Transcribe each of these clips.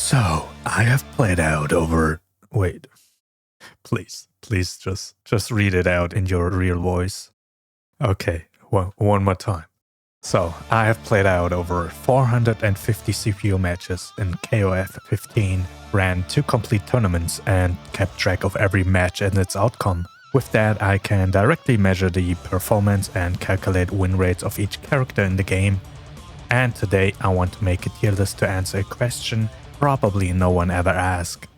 So, I have played out over... Wait. Please just read it out in your real voice. Okay, well, one more time. So, I have played out over 450 CPU matches in KOF 15, ran 2 complete tournaments, and kept track of every match and its outcome. With that, I can directly measure the performance and calculate win rates of each character in the game. And today, I want to make a tier list to answer a question probably no one ever asked.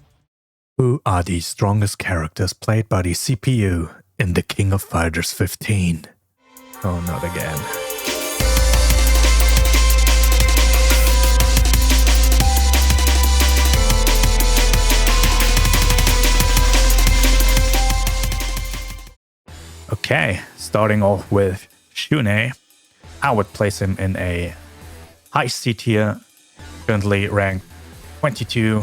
Who are the strongest characters played by the CPU in the King of Fighters 15? Oh, not again. Okay, starting off with Shun'Ei. I would place him in a high C tier, currently ranked 22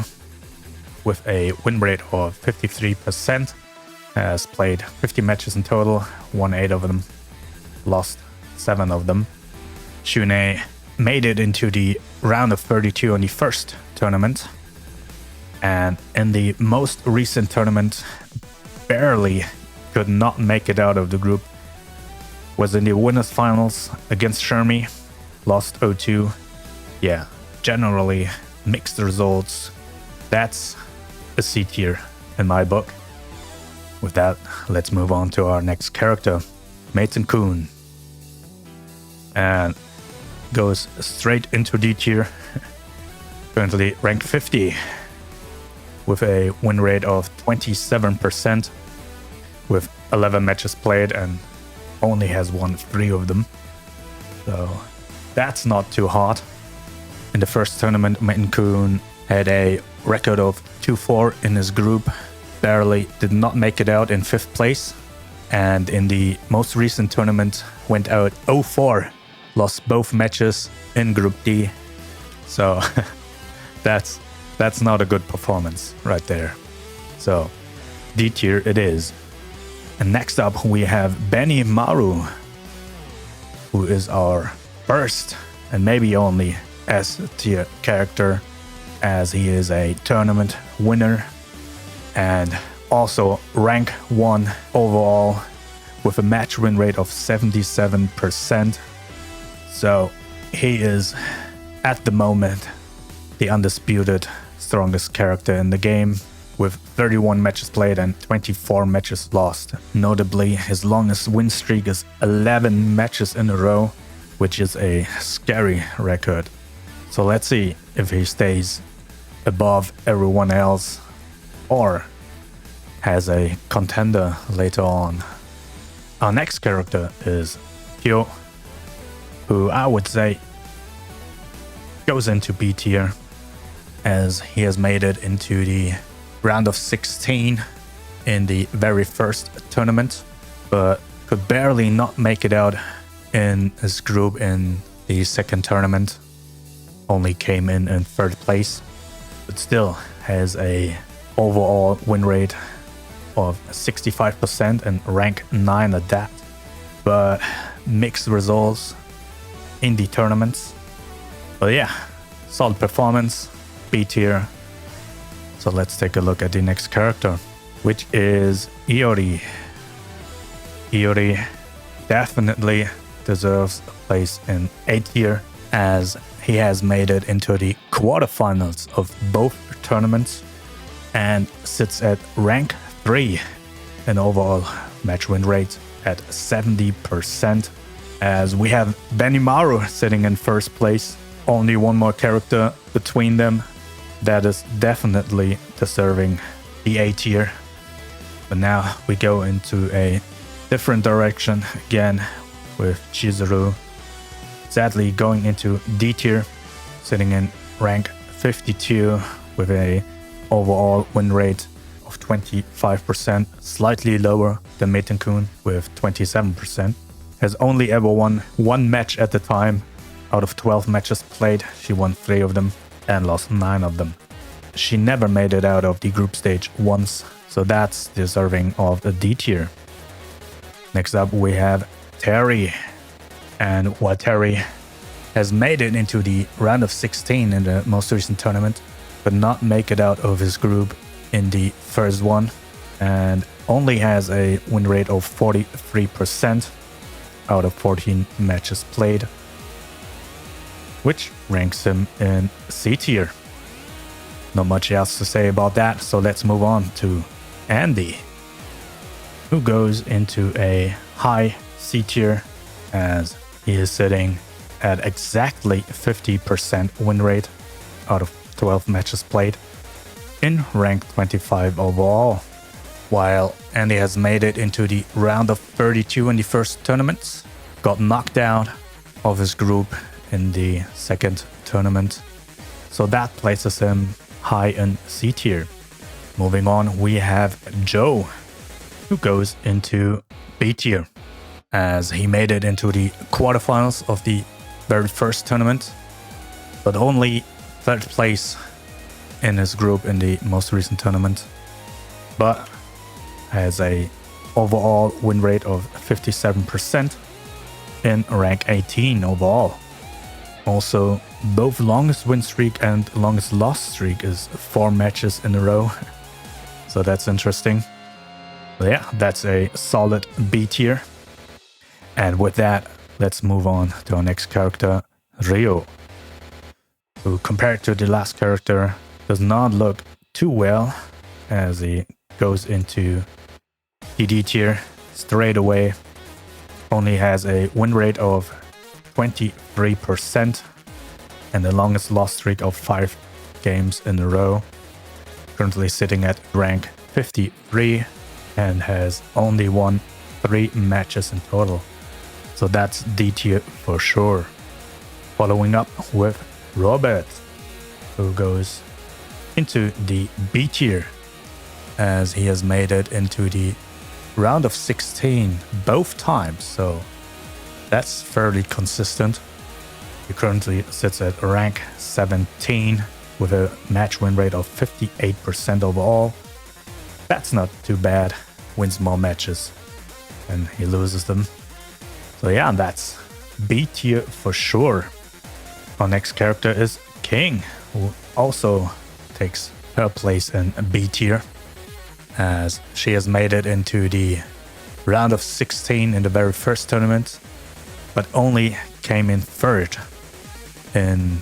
with a win rate of 53%. Has played 50 matches in total, won 8 of them, lost 7 of them. Shun'Ei made it into the round of 32 on the first tournament, and in the most recent tournament barely could not make it out of the group. Was in the winners finals against Shermie, lost 0-2. Yeah, generally mixed results. That's a C tier in my book. With that, let's move on to our next character, Meitenkun. And goes straight into D tier. Currently ranked 50 with a win rate of 27%, with 11 matches played and only has won 3 of them. So that's not too hard. In the first tournament, Meitenkun had a record of 2-4 in his group, barely did not make it out in 5th place. And in the most recent tournament, went out 0-4, lost both matches in Group D. So that's not a good performance right there. So D tier it is. And next up we have Benimaru, who is our first and maybe only S tier character, as he is a tournament winner and also rank 1 overall with a match win rate of 77%. So he is at the moment the undisputed strongest character in the game, with 31 matches played and 24 matches lost. Notably, his longest win streak is 11 matches in a row, which is a scary record. So let's see if he stays above everyone else or has a contender later on. Our next character is Kyo, who I would say goes into B tier, as he has made it into the round of 16 in the very first tournament, but could barely not make it out in his group in the second tournament. Only came in 3rd place, but still has a overall win rate of 65% and rank 9 at that. But mixed results in the tournaments. But yeah, solid performance, B tier. So let's take a look at the next character, which is Iori. Iori definitely deserves a place in A tier, as he has made it into the quarterfinals of both tournaments and sits at rank 3 in overall match win rate at 70%, as we have Benimaru sitting in 1st place. Only one more character between them that is definitely deserving the A tier. But now we go into a different direction again with Chizuru, sadly going into D tier, sitting in rank 52 with a overall win rate of 25%, slightly lower than Meitenkun with 27%. Has only ever won 1 match at the time. Out of 12 matches played, she won 3 of them and lost 9 of them. She never made it out of the group stage once, so that's deserving of the D tier. Next up we have Terry, and while Terry has made it into the round of 16 in the most recent tournament, could not make it out of his group in the first one and only has a win rate of 43% out of 14 matches played, which ranks him in C tier. Not much else to say about that, so let's move on to Andy, who goes into a high C tier as he is sitting at exactly 50% win rate out of 12 matches played in rank 25 overall. While Andy has made it into the round of 32 in the first tournament, got knocked out of his group in the second tournament, so that places him high in C tier. Moving on, we have Joe, who goes into B tier as he made it into the quarterfinals of the very first tournament, but only third place in his group in the most recent tournament, but has a overall win rate of 57% in rank 18 overall. Also, both longest win streak and longest loss streak is 4 matches in a row, so that's interesting. But yeah, that's a solid B tier. And with that, let's move on to our next character, Ryo, who compared to the last character does not look too well as he goes into DD tier straight away. Only has a win rate of 23% and the longest loss streak of 5 games in a row. Currently sitting at rank 53 and has only won 3 matches in total. So that's D tier for sure. Following up with Robert, who goes into the B tier as he has made it into the round of 16 both times, so that's fairly consistent. He currently sits at rank 17 with a match win rate of 58% overall. That's not too bad. Wins more matches and he loses them. So yeah, that's B tier for sure. Our next character is King, who also takes her place in B tier as she has made it into the round of 16 in the very first tournament, but only came in third in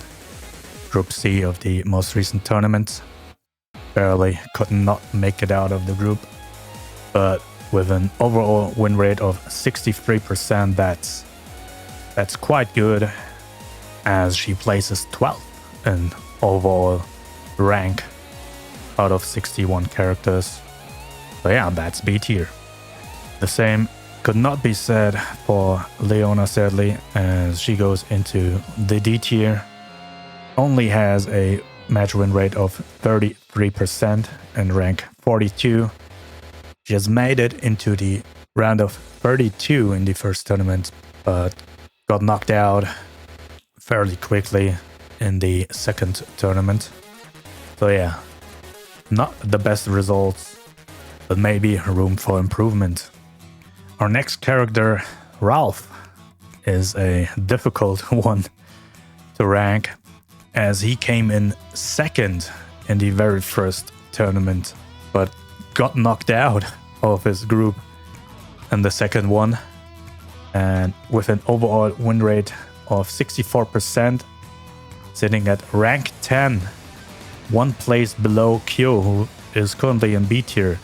Group C of the most recent tournament. Barely could not make it out of the group, but with an overall win rate of 63%, that's quite good as she places 12th in overall rank out of 61 characters. So yeah, that's B tier. The same could not be said for Leona, sadly, as she goes into the D tier. Only has a match win rate of 33% and rank 42. She has made it into the round of 32 in the first tournament, but got knocked out fairly quickly in the second tournament. So yeah, not the best results, but maybe room for improvement. Our next character, Ralf, is a difficult one to rank as he came in second in the very first tournament, but got knocked out of his group in the second one, and with an overall win rate of 64%, sitting at rank 10, one place below Kyo, who is currently in B tier.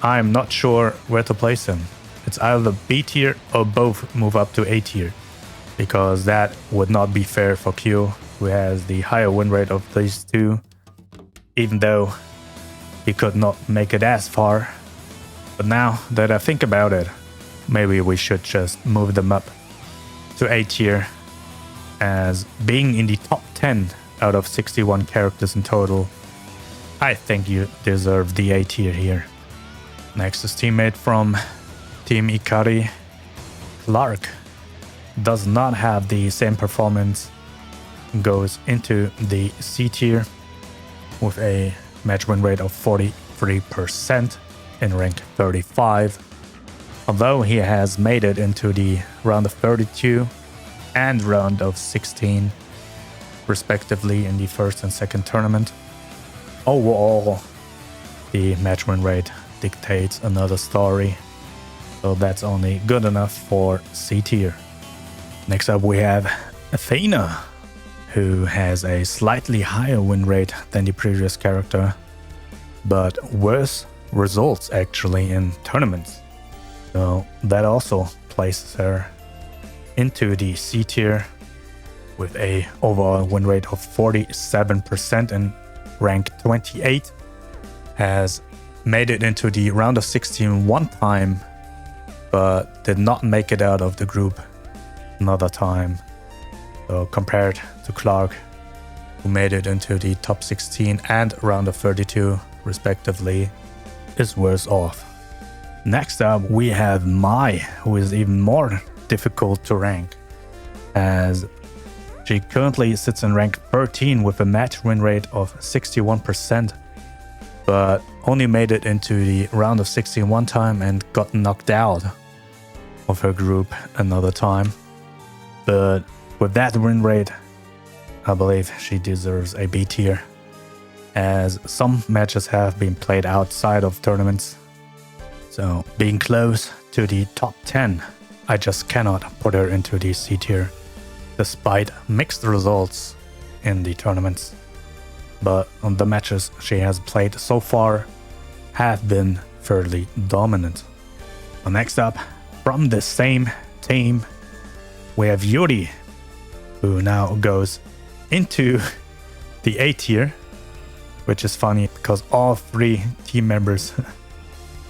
I'm not sure where to place him. It's either B tier or both move up to A tier, because that would not be fair for Kyo, who has the higher win rate of these two, even though he could not make it as far. But now that I think about it, maybe we should just move them up to A tier, as being in the top 10 out of 61 characters in total, I think you deserve the A tier here. Next is teammate from Team Ikari, Clark. Does not have the same performance, goes into the C tier with a match win rate of 43% in rank 35. Although he has made it into the round of 32 and round of 16 respectively in the first and second tournament. overall, the match win rate dictates another story. So that's only good enough for C tier. Next up we have Athena, who has a slightly higher win rate than the previous character, but worse results actually in tournaments. So that also places her into the C tier with a overall win rate of 47% and rank 28. Has made it into the round of 16 one time, but did not make it out of the group another time. So compared to Clark, who made it into the top 16 and round of 32 respectively, is worse off. Next up we have Mai, who is even more difficult to rank, as she currently sits in rank 13 with a match win rate of 61%, but only made it into the round of 16 one time and got knocked out of her group another time. But with that win rate, I believe she deserves a B tier, as some matches have been played outside of tournaments. So being close to the top 10, I just cannot put her into the C tier, despite mixed results in the tournaments. But the matches she has played so far have been fairly dominant. Next up, from the same team, we have Yuri, who now goes into the A tier, which is funny because all three team members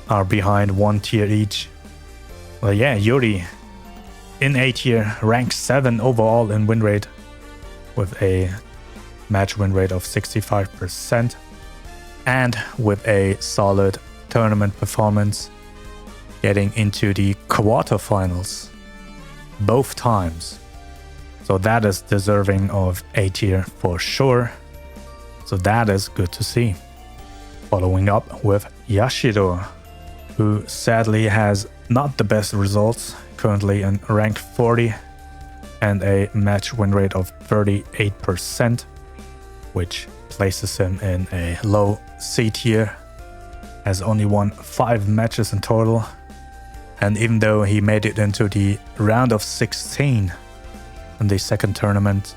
are behind one tier each. Well, yeah, Yuri in A tier, rank 7 overall in win rate, with a match win rate of 65% and with a solid tournament performance, getting into the quarterfinals both times. So that is deserving of A tier for sure. So that is good to see. Following up with Yashiro, who sadly has not the best results, currently in rank 40 and a match win rate of 38%, which places him in a low C tier, has only won 5 matches in total, and even though he made it into the round of 16 in the second tournament,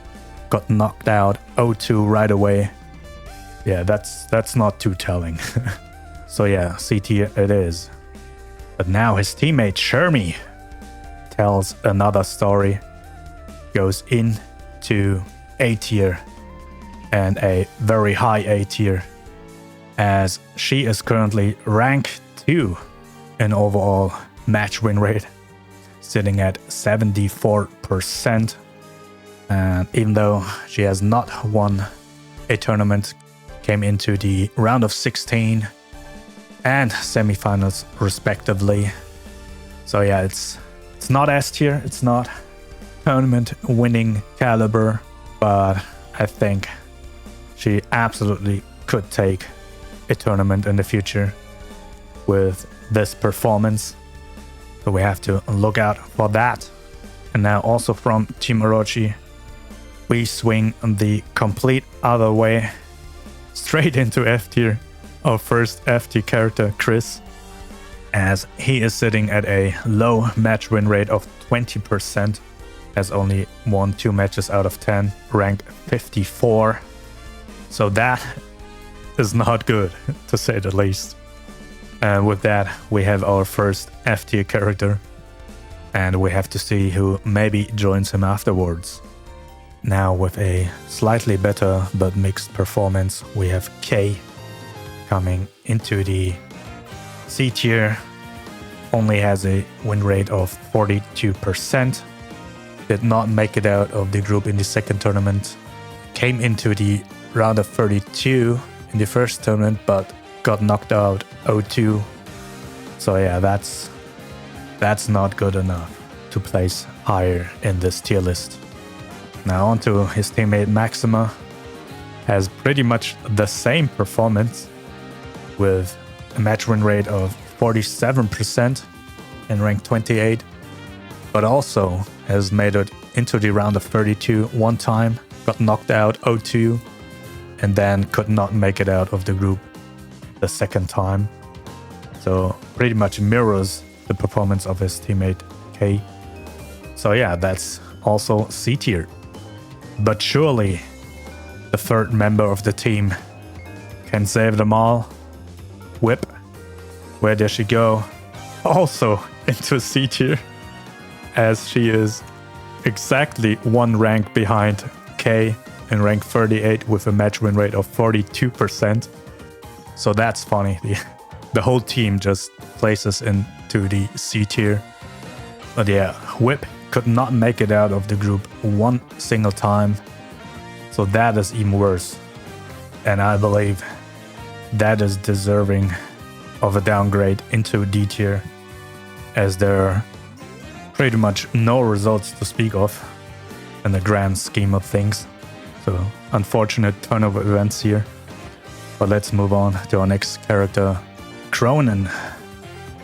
got knocked out 0-2 right away. Yeah, that's not too telling. So yeah, C tier it is. But now his teammate Shermie tells another story, goes into A tier, and a very high A tier, as she is currently rank 2 in overall match win rate, sitting at 74%. And even though she has not won a tournament, came into the round of 16 and semifinals respectively. So yeah, it's not S tier, it's not tournament winning caliber, but I think she absolutely could take a tournament in the future with this performance. So we have to look out for that. And now also from Team Orochi, we swing the complete other way, straight into F tier. Our first F tier character, Chris, as he is sitting at a low match win rate of 20%, has only won 2 matches out of 10, rank 54. So that is not good, to say the least. And with that, we have our first F tier character, and we have to see who maybe joins him afterwards. Now with a slightly better but mixed performance, we have K coming into the C tier. Only has a win rate of 42%. Did not make it out of the group in the second tournament. Came into the round of 32 in the first tournament, but got knocked out 0-2. So yeah, that's not good enough to place higher in this tier list. Now on to his teammate Maxima. Has pretty much the same performance, with a match win rate of 47% in rank 28, but also has made it into the round of 32 one time, got knocked out 0-2 and then could not make it out of the group the second time. So pretty much mirrors the performance of his teammate K. So yeah, that's also C tier. But surely the third member of the team can save them all. Whip, where does she go? Also into C tier, as she is exactly one rank behind K in rank 38 with a match win rate of 42%. So that's funny. The whole team just places into the C tier. But yeah, Whip could not make it out of the group one single time. So that is even worse. And I believe that is deserving of a downgrade into D tier, as there are pretty much no results to speak of in the grand scheme of things. So unfortunate turn of events here. But let's move on to our next character. Krohnen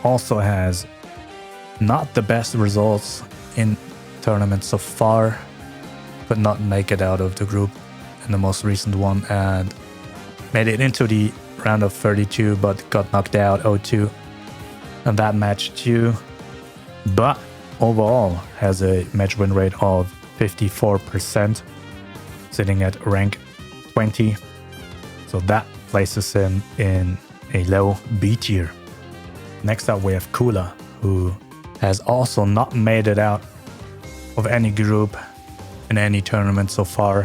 also has not the best results in tournaments so far, could not make it out of the group in the most recent one and made it into the round of 32, but got knocked out 0-2 in that match too. But overall has a match win rate of 54%, sitting at rank 20. So that places him in a low B tier. Next up we have Kula, who has also not made it out of any group in any tournament so far,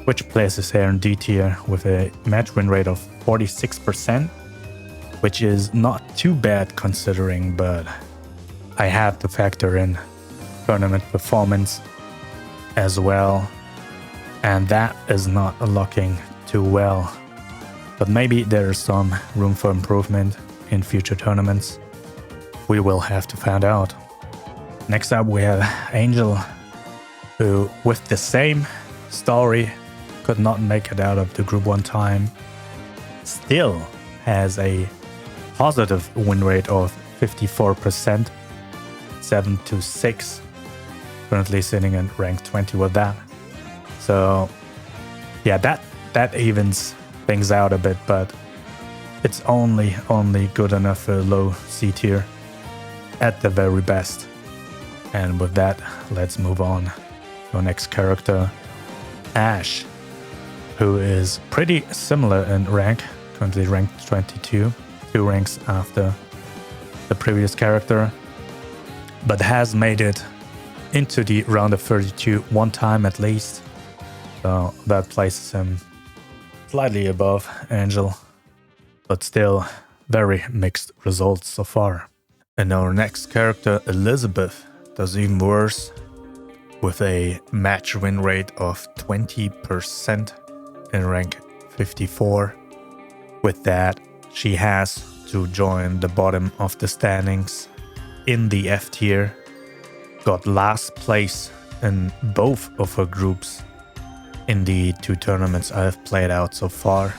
which places her in D tier with a match win rate of 46%, which is not too bad considering, but I have to factor in tournament performance as well, and that is not looking too well. But maybe there's some room for improvement in future tournaments. We will have to find out. Next up we have Ángel, who with the same story could not make it out of the group one time, still has a positive win rate of 54%, 7-6, currently sitting in rank 20 with that. So yeah, that evens things out a bit, but it's only good enough for low C tier at the very best. And with that, let's move on to our next character, Ash, who is pretty similar in rank, currently ranked 22, 2 ranks after the previous character, but has made it into the round of 32 one time at least. So that places him slightly above Ángel, but still very mixed results so far. And our next character, Elisabeth, does even worse with a match win rate of 20% in rank 54. With that, she has to join the bottom of the standings in the F tier, got last place in both of her groups in the 2 tournaments I have played out so far.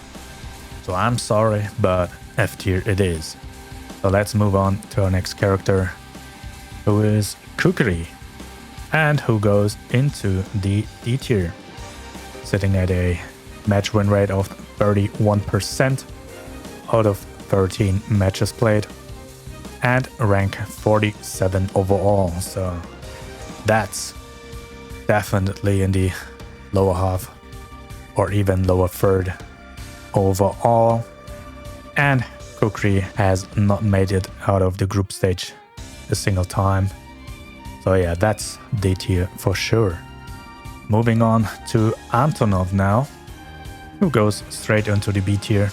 So I'm sorry, but F tier it is. So let's move on to our next character, who is Kukri, and who goes into the D tier, sitting at a match win rate of 31% out of 13 matches played, and rank 47 overall. So that's definitely in the lower half or even lower third overall. And Kukri has not made it out of the group stage a single time. So yeah, that's D tier for sure. Moving on to Antonov now, who goes straight into the B tier.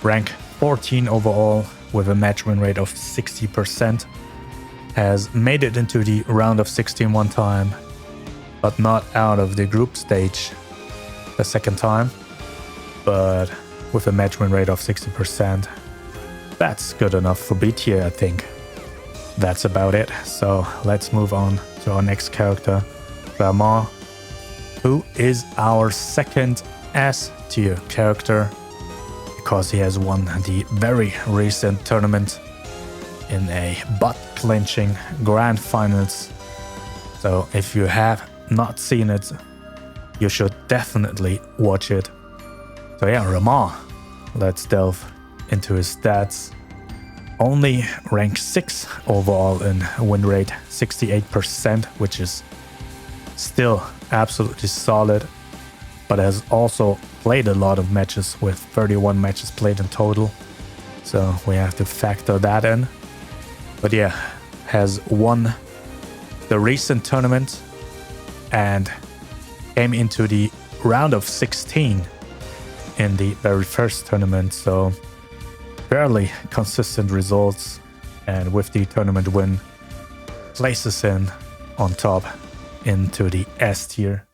Rank 14 overall with a match win rate of 60%. Has made it into the round of 16 one time, but not out of the group stage the second time. But with a match win rate of 60%, that's good enough for B tier, I think. That's about it. So let's move on to our next character, Ramón, who is our second S tier character, because he has won the very recent tournament in a butt-clenching grand finals. So if you have not seen it, you should definitely watch it. So yeah, Ramón. Let's delve into his stats. Only rank 6 overall in win rate, 68%, which is still absolutely solid, but has also played a lot of matches with 31 matches played in total. So we have to factor that in. But yeah, has won the recent tournament and came into the round of 16 in the very first tournament. So fairly consistent results, and with the tournament win, places him on top into the S tier.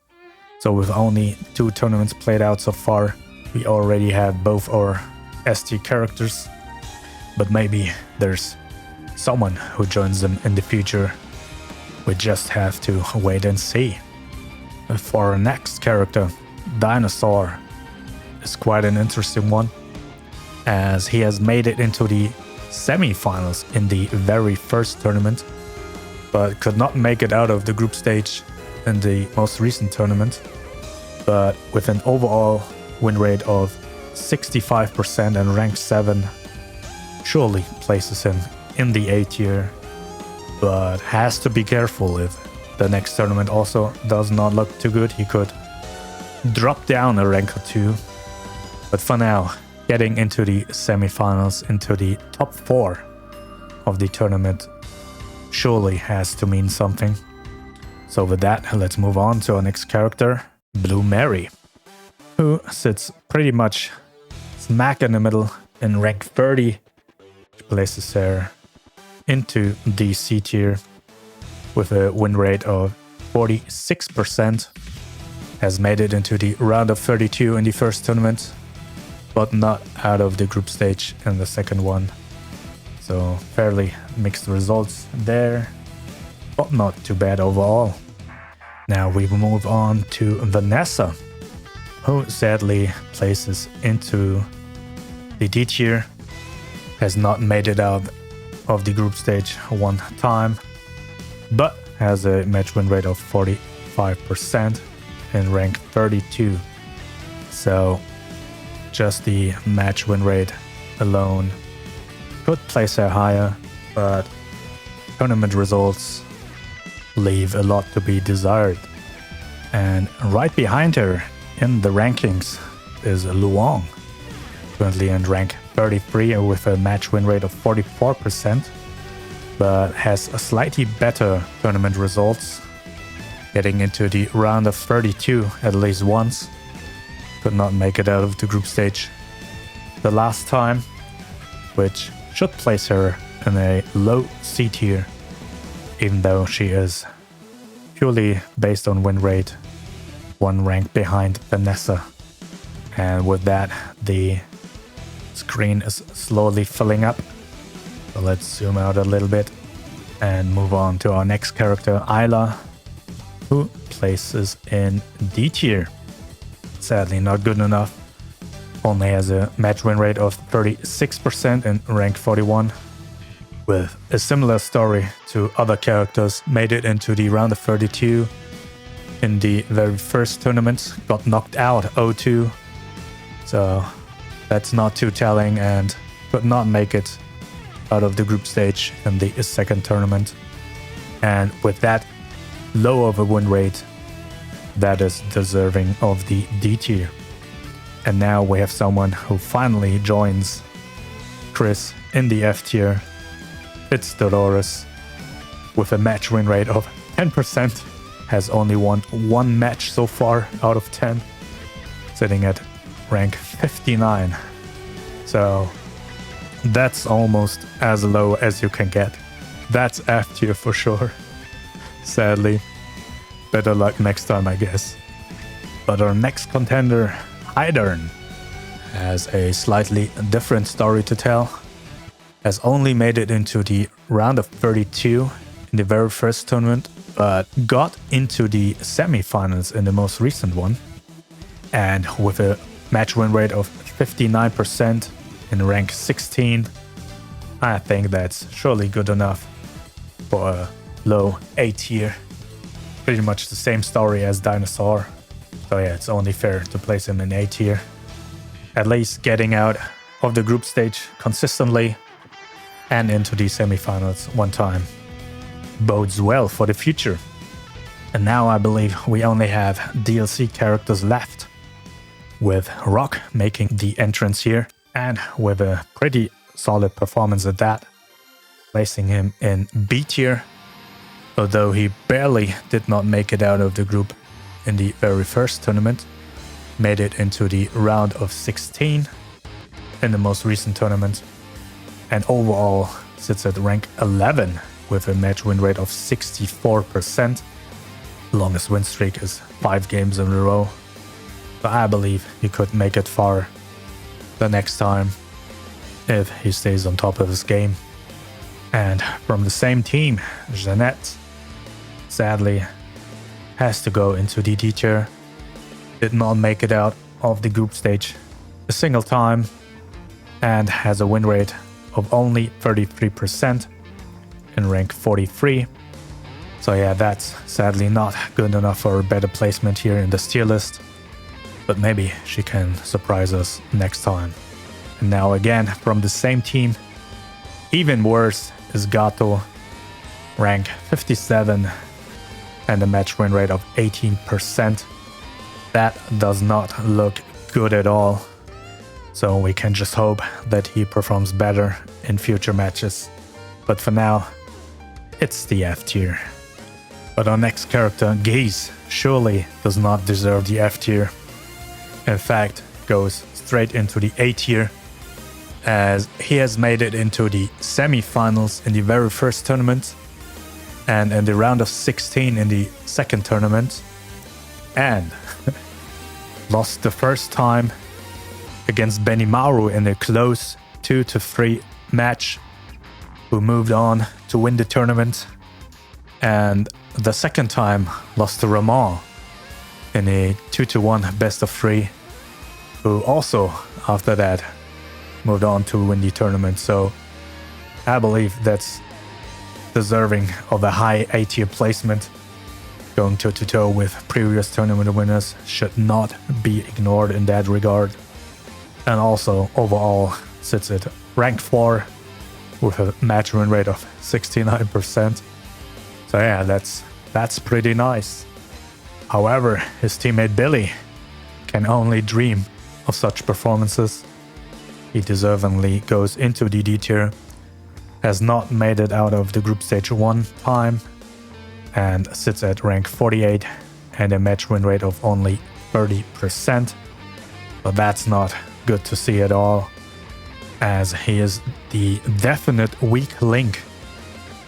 So with only 2 tournaments played out so far, we already have both our S tier characters, but maybe there's someone who joins them in the future. We just have to wait and see. For our next character, Dinosaur is quite an interesting one, as he has made it into the semi-finals in the very first tournament, but could not make it out of the group stage in the most recent tournament. But with an overall win rate of 65% and rank 7, surely places him in the A tier, but has to be careful. If the next tournament also does not look too good, he could drop down a rank or 2. But for now, getting into the semifinals, into the top 4 of the tournament, surely has to mean something. So with that, let's move on to our next character, Blue Mary, who sits pretty much smack in the middle in rank 30, which places her into the C tier with a win rate of 46%, has made it into the round of 32 in the first tournament, but not out of the group stage in the second one. So fairly mixed results there, but not too bad overall. Now we move on to Vanessa, who sadly places into the D tier, has not made it out of the group stage one time, but has a match win rate of 45% in rank 32. So just the match win rate alone could place her higher, but tournament results leave a lot to be desired. And right behind her in the rankings is Luong, currently in rank 33 with a match win rate of 44%, but has a slightly better tournament results, getting into the round of 32 at least once. Could not make it out of the group stage the last time, which should place her in a low C tier, even though she is purely based on win rate 1 rank behind Vanessa. And with that, the screen is slowly filling up. So let's zoom out a little bit and move on to our next character, Isla, who places in D tier. Sadly not good enough. Only has a match win rate of 36% in rank 41. With a similar story to other characters, made it into the round of 32 in the very first tournament, got knocked out 0-2. So that's not too telling, and could not make it out of the group stage in the second tournament. And with that low of a win rate, that is deserving of the D tier. And now we have someone who finally joins Chris in the F tier. It's Dolores, with a match win rate of 10%, has only won 1 match so far out of 10, sitting at rank 59. So that's almost as low as you can get. That's F tier for sure, sadly. Better luck next time, I guess. But our next contender, Heidern, has a slightly different story to tell. Has only made it into the round of 32 in the very first tournament, but got into the semi-finals in the most recent one. And with a match win rate of 59% in rank 16, I think that's surely good enough for a low A tier. Pretty much the same story as Dinosaur. So yeah, it's only fair to place him in A tier. at least getting out of the group stage consistently and into the semifinals one time bodes well for the future. And now I believe we only have DLC characters left, with Rock making the entrance here and with a pretty solid performance at that, placing him in B tier, although he barely did not make it out of the group in the very first tournament, made it into the round of 16 in the most recent tournament, and overall sits at rank 11 with a match win rate of 64%. Longest win streak is 5 games in a row. So I believe he could make it far the next time if he stays on top of his game. And from the same team, B.Jenet sadly has to go into the D tier. Did not make it out of the group stage a single time and has a win rate of only 33% in rank 43. So yeah, that's sadly not good enough for a better placement here in this tier list. But maybe she can surprise us next time. And now again, from the same team, even worse is Gato, rank 57 and a match win rate of 18%. That does not look good at all. So we can just hope that he performs better in future matches. But for now, it's the F tier. But our next character, Geese, surely does not deserve the F tier. In fact, goes straight into the A tier, as he has made it into the semi-finals in the very first tournament and in the round of 16 in the second tournament, and lost the first time against Benimaru in a close 2-3 match, who moved on to win the tournament, and the second time lost to Ramón in a 2-1 best of 3, who also after that moved on to win the tournament. So I believe that's deserving of a high A tier placement. Going toe to toe with previous tournament winners should not be ignored in that regard. And also overall sits at rank 4 with a match win rate of 69%. So yeah, that's pretty nice. However, his teammate Billy can only dream of such performances. He deservingly goes into the D tier, has not made it out of the group stage one time, and sits at rank 48 and a match win rate of only 30%. But that's not good to see at all, as he is the definite weak link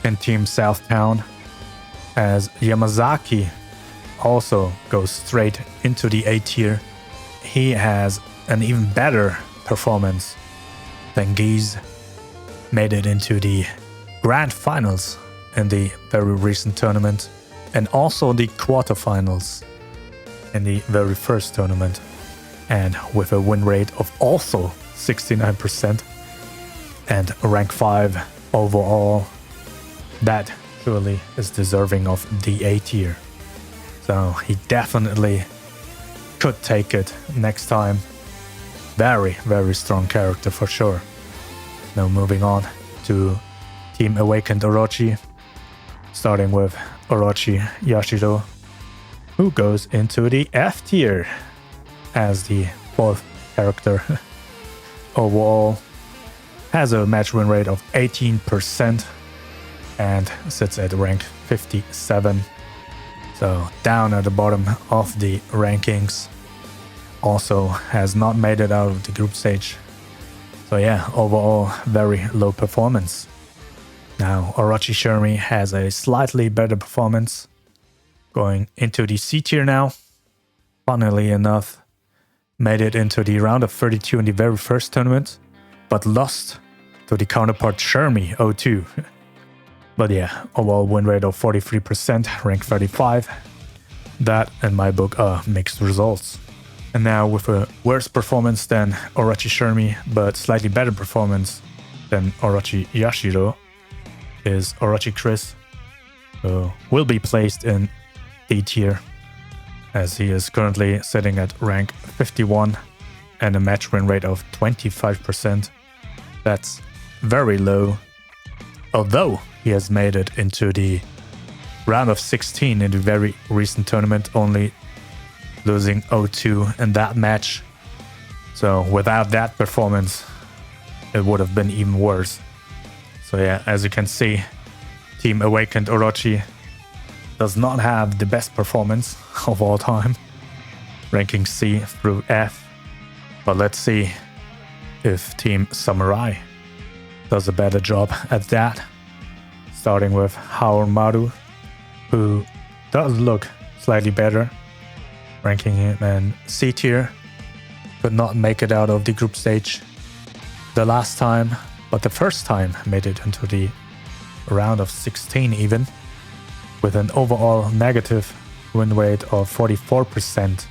in Team Southtown, as Yamazaki also goes straight into the A tier. He has an even better performance than Geese, made it into the grand finals in the very recent tournament, and also the quarterfinals in the very first tournament, and with a win rate of also 69% and rank 5 overall. That surely is deserving of the A tier. So he definitely could take it next time. Very, very strong character for sure. Now moving on to Team Awakened Orochi, starting with Orochi Yashiro, who goes into the F tier as the fourth character. Overall, has a match win rate of 18% and sits at rank 57. So down at the bottom of the rankings. Also has not made it out of the group stage. So yeah, overall very low performance. Now Orochi Shermie has a slightly better performance, going into the C tier now. Funnily enough, made it into the round of 32 in the very first tournament, but lost to the counterpart Shermie 0-2. But yeah, overall win rate of 43%, rank 35. That, in my book, are mixed results. And now with a worse performance than Orochi Shermie, but slightly better performance than Orochi Yashiro, is Orochi Chris, who will be placed in D tier, as he is currently sitting at rank 51 and a match win rate of 25%. That's very low. Although he has made it into the round of 16 in the very recent tournament, only losing 0-2 in that match. So without that performance, it would have been even worse. So yeah, as you can see, Team Awakened Orochi does not have the best performance of all time, ranking C through F. But let's see if Team Samurai does a better job at that. Starting with Haomaru, who does look slightly better, ranking him in C tier. Could not make it out of the group stage the last time, but the first time made it into the round of 16 even, with an overall negative win rate of 44%.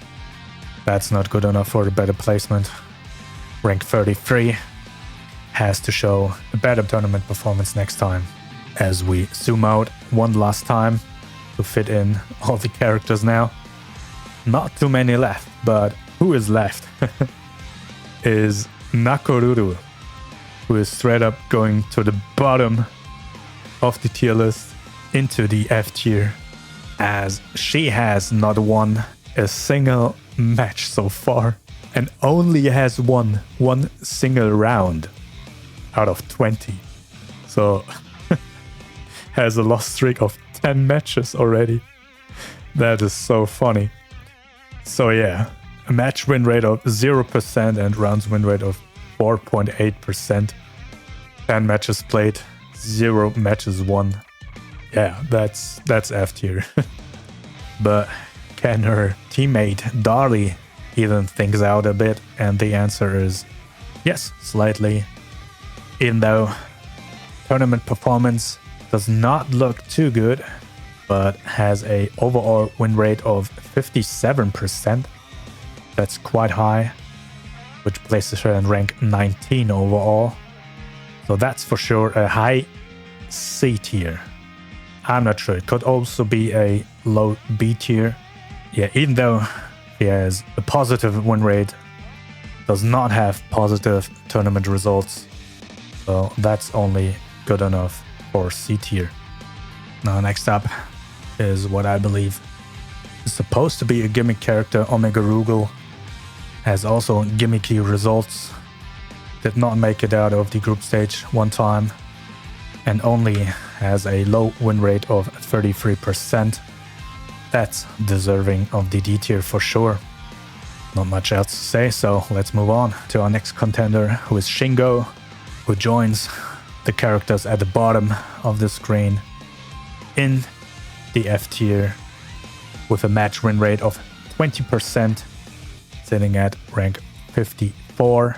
That's not good enough for a better placement. Rank 33 has to show a better tournament performance next time. As we zoom out one last time to fit in all the characters now. Not too many left, but who is left is Nakoruru, who is straight up going to the bottom of the tier list into the F tier, as she has not won a single match so far and only has won one single round out of 20. So has a loss streak of 10 matches already. That is so funny. So yeah, a match win rate of 0% and rounds win rate of 4.8%. 10 matches played, 0 matches won. Yeah, that's F tier. But can her teammate Darlie even things out a bit? And the answer is yes, slightly. Even though tournament performance does not look too good, but has a overall win rate of 57%. That's quite high, which places her in rank 19 overall. So that's for sure a high C tier. I'm not sure. It could also be a low B tier. Yeah, even though he has a positive win rate, does not have positive tournament results. So that's only good enough for C tier. Now next up is what I believe is supposed to be a gimmick character, Omega Rugal. Has also gimmicky results. Did not make it out of the group stage one time. And only has a low win rate of 33%. That's deserving of the D tier for sure. Not much else to say, so let's move on to our next contender, who is Shingo, who joins the characters at the bottom of the screen in the F tier with a match win rate of 20%, sitting at rank 54,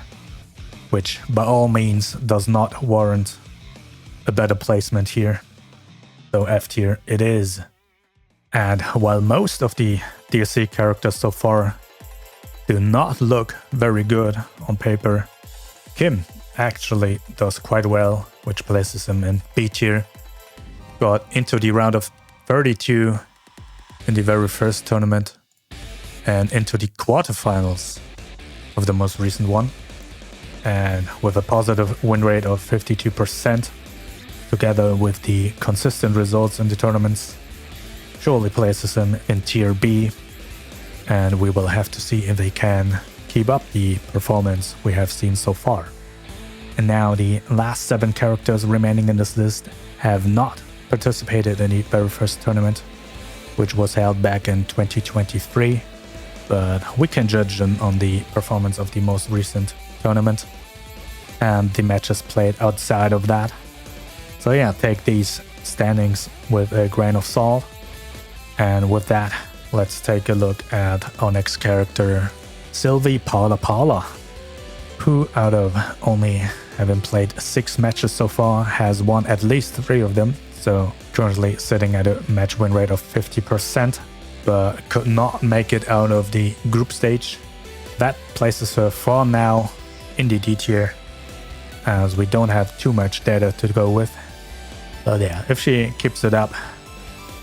which by all means does not warrant a better placement here. So F tier it is. And while most of the DLC characters so far do not look very good on paper, Kim actually does quite well, which places him in B tier. Got into the round of 32 in the very first tournament and into the quarterfinals of the most recent one. And with a positive win rate of 52%, together with the consistent results in the tournaments, surely places him in tier B. And we will have to see if they can keep up the performance we have seen so far. And now the last 7 characters remaining in this list have not participated in the very first tournament, which was held back in 2023, but we can judge them on the performance of the most recent tournament and the matches played outside of that. So yeah, take these standings with a grain of salt. And with that, let's take a look at our next character, Sylvie Paula, who out of only having played 6 matches so far has won at least 3 of them. So currently sitting at a match win rate of 50%, but could not make it out of the group stage. That places her for now in the D tier, as we don't have too much data to go with. But yeah, if she keeps it up,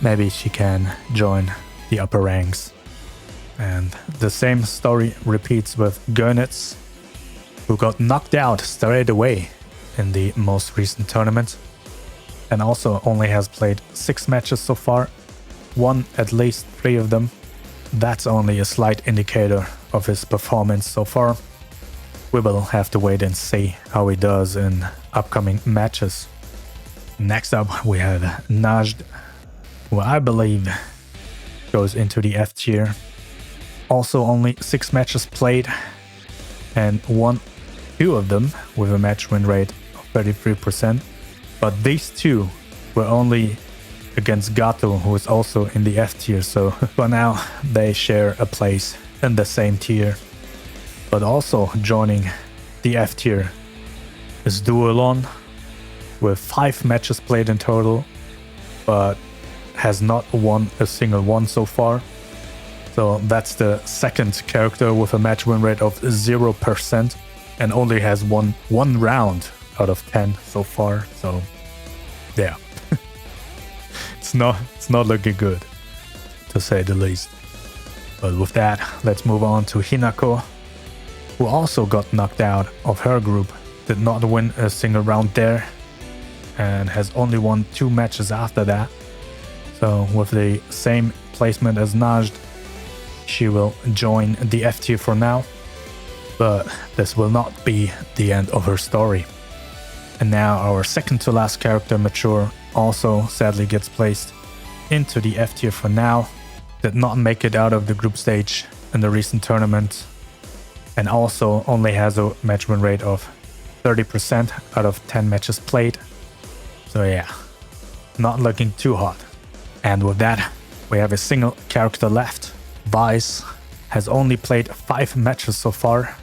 maybe she can join the upper ranks. And the same story repeats with B.Jenet, who got knocked out straight away in the most recent tournament, and also only has played 6 matches so far, won at least 3 of them. That's only a slight indicator of his performance so far. We will have to wait and see how he does in upcoming matches. Next up we have Najd, who I believe goes into the F tier. Also only 6 matches played and won 2 of them with a match win rate of 33%. But these 2 were only against Gato, who is also in the F tier, so for now they share a place in the same tier. But also joining the F tier is Duolon with 5 matches played in total, but has not won a single one so far. So that's the second character with a match win rate of 0% and only has won 1 round out of 10 so far. So yeah, it's not looking good, to say the least. But with that, let's move on to Hinako, who also got knocked out of her group, did not win a single round there, and has only won 2 matches after that. So with the same placement as Najd, she will join the F tier for now, but this will not be the end of her story. And now our second to last character, Mature, also sadly gets placed into the F tier for now. Did not make it out of the group stage in the recent tournament, and also only has a match win rate of 30% out of 10 matches played. So yeah, not looking too hot. And with that, we have a single character left. Vice has only played 5 matches so far,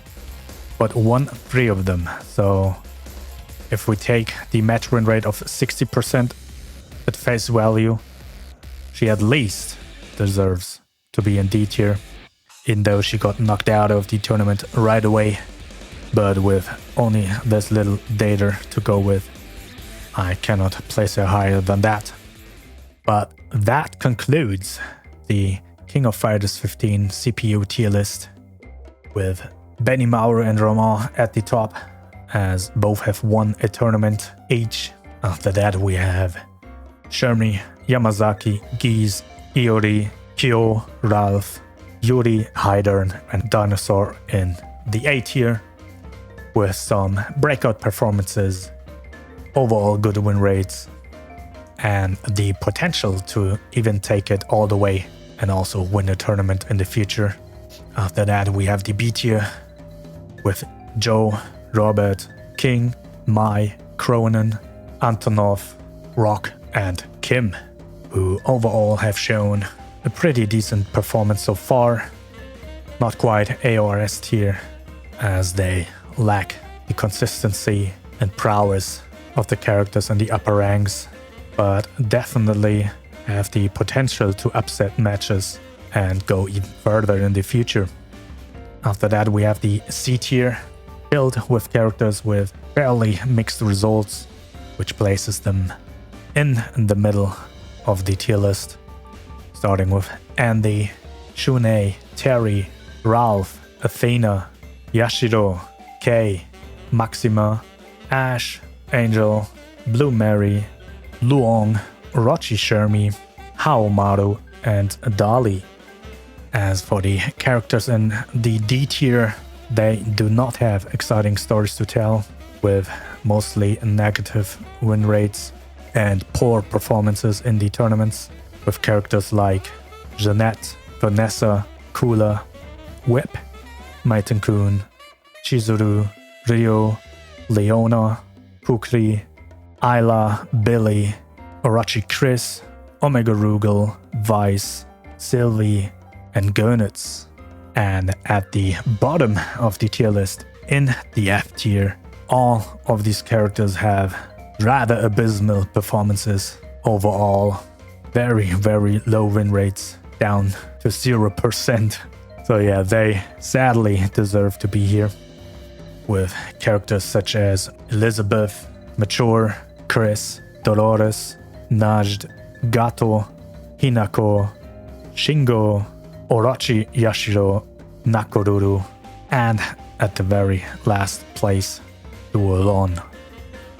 but won 3 of them. So if we take the match win rate of 60% at face value, she at least deserves to be in D tier, even though she got knocked out of the tournament right away. But with only this little data to go with, I cannot place her higher than that. But that concludes the King of Fighters 15 CPU tier list, with Benimaru and Ramón at the top, as both have won a tournament each. After that we have Shermie, Yamazaki, Geese, Iori, Kyo, Ralf, Yuri, Heidern and Dinosaur in the A tier, with some breakout performances, overall good win rates, and the potential to even take it all the way and also win a tournament in the future. After that we have the B tier with Joe, Robert, King, Mai, Krohnen, Antonov, Rock and Kim, who overall have shown a pretty decent performance so far. Not quite AORS tier, as they lack the consistency and prowess of the characters in the upper ranks, but definitely have the potential to upset matches and go even further in the future. After that we have the C tier, filled with characters with fairly mixed results, which places them in the middle of the tier list, starting with Andy, Shun'Ei, Terry, Ralf, Athena, Yashiro, Kei, Maxima, Ash, Angel, Blue Mary, Luong, Orochi Shermie, Haomaru, and Dali. As for the characters in the D tier, they do not have exciting stories to tell, with mostly negative win rates and poor performances in the tournaments, with characters like B.Jenet, Vanessa, Kula, Whip, Meitenkun, Chizuru, Ryo, Leona, Kukri, Isla, Billy, Orochi Chris, Omega Rugal, Vice, Sylvie, and B.Jenet. And at the bottom of the tier list, in the F tier, all of these characters have rather abysmal performances overall. Very, very low win rates, down to 0%. So yeah, they sadly deserve to be here, with characters such as Elisabeth, Mature, Chris, Dolores, Najd, Gato, Hinako, Shingo, Orochi Yashiro, Nakoruru, and at the very last place, duel on.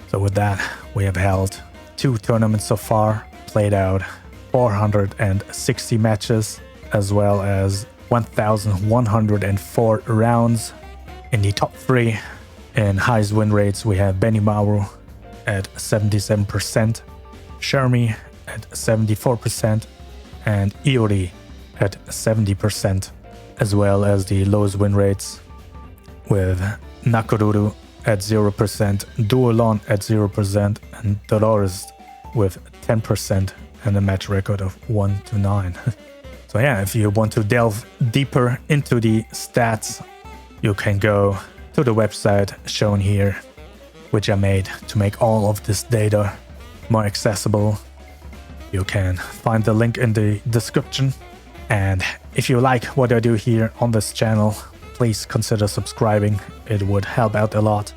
So with that, we have held 2 tournaments so far, played out 460 matches, as well as 1,104 rounds. In the top 3, in highest win rates, we have Benimaru at 77%, Shermie at 74%, and Iori at 70%, as well as the lowest win rates with Nakoruru at 0%, Duolon at 0%, and Dolores with 10% and a match record of 1-9. So yeah, if you want to delve deeper into the stats, you can go to the website shown here, which I made to make all of this data more accessible. You can find the link in the description. And if you like what I do here on this channel, please consider subscribing. It would help out a lot.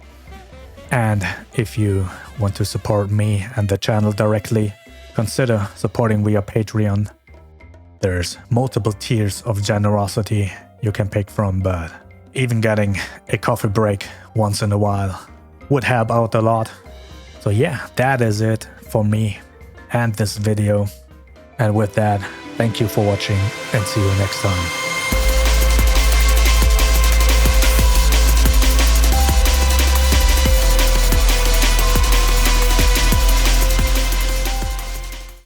And if you want to support me and the channel directly, consider supporting via Patreon. There's multiple tiers of generosity you can pick from, but even getting a coffee break once in a while would help out a lot. So yeah, that is it for me and this video. And with that, thank you for watching and see you next time.